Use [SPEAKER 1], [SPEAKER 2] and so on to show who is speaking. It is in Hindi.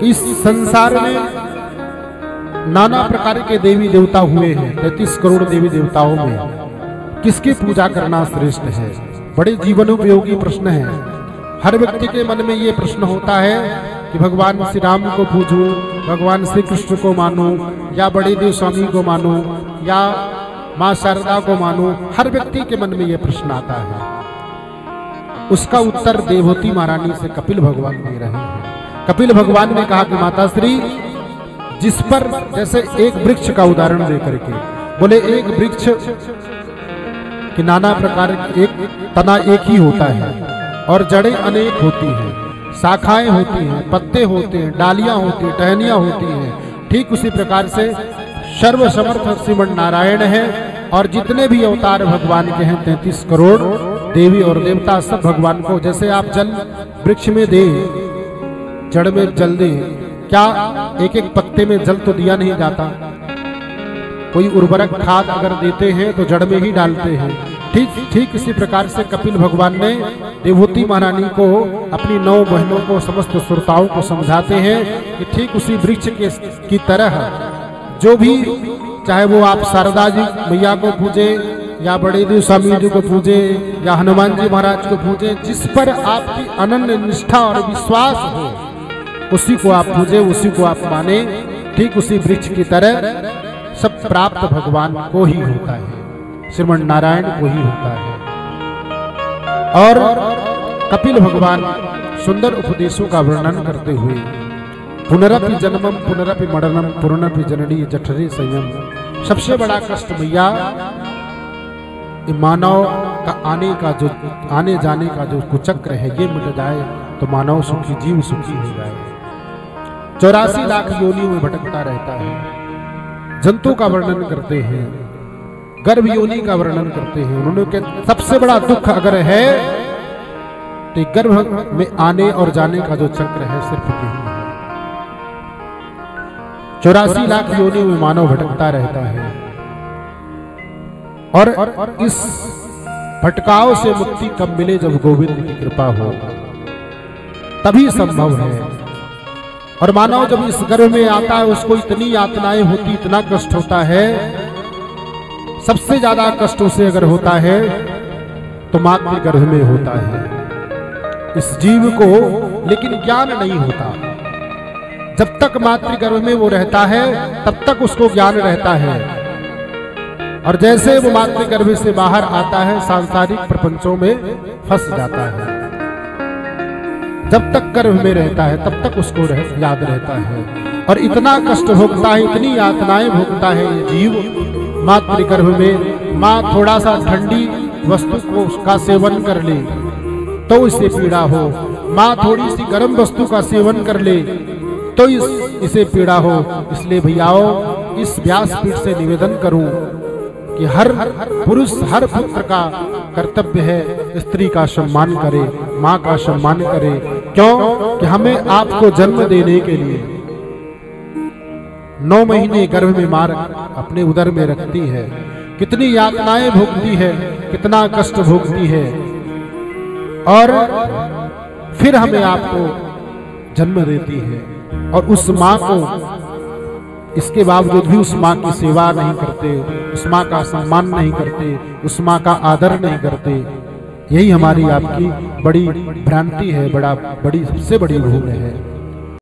[SPEAKER 1] इस संसार में नाना प्रकार के देवी देवता हुए हैं। 33 करोड़ देवी देवताओं में किसकी पूजा करना श्रेष्ठ है? बड़े जीवनोपयोगी प्रश्न है। हर व्यक्ति के मन में ये प्रश्न होता है कि भगवान श्री राम को पूजूं, भगवान श्री कृष्ण को मानूं, या बड़े देव स्वामी को मानूं, या माँ शारदा को मानूं। हर व्यक्ति के मन में ये प्रश्न आता है। उसका उत्तर देवहूति महारानी से कपिल भगवान दे रहे हैं। कपिल भगवान ने कहा कि माताश्री, जिस पर जैसे एक वृक्ष का उदाहरण देकर के बोले, एक वृक्ष कि नाना प्रकार एक तना एक ही होता है और जड़ें अनेक होती हैं, शाखाएं होती हैं, पत्ते होते हैं, डालियां होती हैं, टहनियां होती हैं। ठीक उसी प्रकार से सर्वसमर्थ श्रीमन नारायण है और जितने भी अवतार भगवान के हैं 33 करोड़ देवी और देवता, सब भगवान को, जैसे आप जल वृक्ष में दे, जड़ में जल दे, क्या एक एक पत्ते में जल तो दिया नहीं जाता? कोई उर्वरक खाद अगर देते हैं तो जड़ में ही डालते हैं। ठीक इसी प्रकार से कपिल भगवान ने देवहूति महारानी को, अपनी 9 बहनों को, समस्त श्रोताओं को समझाते हैं कि ठीक उसी वृक्ष की तरह जो भी, चाहे वो आप शारदा जी मैया को पूजे, या बड़े देव स्वामी जी को पूजे, या हनुमान जी महाराज को पूजे, जिस पर आपकी अनन्य निष्ठा और विश्वास हो उसी को आप पूजे, उसी को आप माने। ठीक उसी वृक्ष की तरह सब प्राप्त भगवान को ही होता है, श्रीमन नारायण को ही होता है। और कपिल भगवान सुंदर उपदेशों का वर्णन करते हुए, पुनरपि जन्मम पुनरपि मरणम पुनरपि जननी जठरे संयम, सबसे बड़ा कष्ट भैया मानव का आने जाने का जो कुचक्र है, ये मिट जाए तो मानव सुखी, जीव सुखी हो जाए। 84 लाख योनियों में भटकता रहता है। जंतु का वर्णन करते हैं, गर्भ योनि का वर्णन करते हैं। उन्होंने कहा सबसे बड़ा दुख अगर है तो गर्भ में आने और जाने का जो चक्र है, सिर्फ यही है। 84 लाख योनियों में मानव भटकता रहता है और इस भटकाव से मुक्ति कब मिले? जब गोविंद की कृपा हो, तभी संभव है। और मानव जब इस गर्भ में आता है, उसको इतनी यातनाएं होती, इतना कष्ट होता है। सबसे ज्यादा कष्ट उसे अगर होता है तो मातृ गर्भ में होता है इस जीव को, लेकिन ज्ञान नहीं होता। जब तक मातृ गर्भ में वो रहता है तब तक उसको ज्ञान रहता है, और जैसे वो मातृ गर्भ से बाहर आता है सांसारिक प्रपंचों में फंस जाता है। जब तक गर्भ में रहता है तब तक उसको याद रहता है, और इतना कष्ट भोगता है, इतनी यातनाएं भोगता है ये जीव मातृ गर्भ में। माँ थोड़ा सा ठंडी वस्तु को उसका सेवन कर ले तो इसे पीड़ा हो, माँ थोड़ी सी गर्म वस्तु का सेवन कर ले तो इसे पीड़ा हो। इसलिए भैयाओ, इस व्यासपीठ से निवेदन करूं कि हर पुरुष, हर पुत्र का कर्तव्य है स्त्री का सम्मान करे, माँ का सम्मान करे। क्यों? कि हमें आपको जन्म देने के लिए 9 महीने गर्भ में मां अपने उदर में रखती है, कितनी यातनाएं भोगती है, कितना कष्ट भोगती है, और फिर हमें आपको जन्म देती है। और उस माँ को, इसके बावजूद भी उस माँ की सेवा नहीं करते, उस माँ का सम्मान नहीं करते, उस माँ का आदर नहीं करते। यही हमारी आपकी बड़ी भ्रांति है, बड़ी सबसे बड़ी भूल है।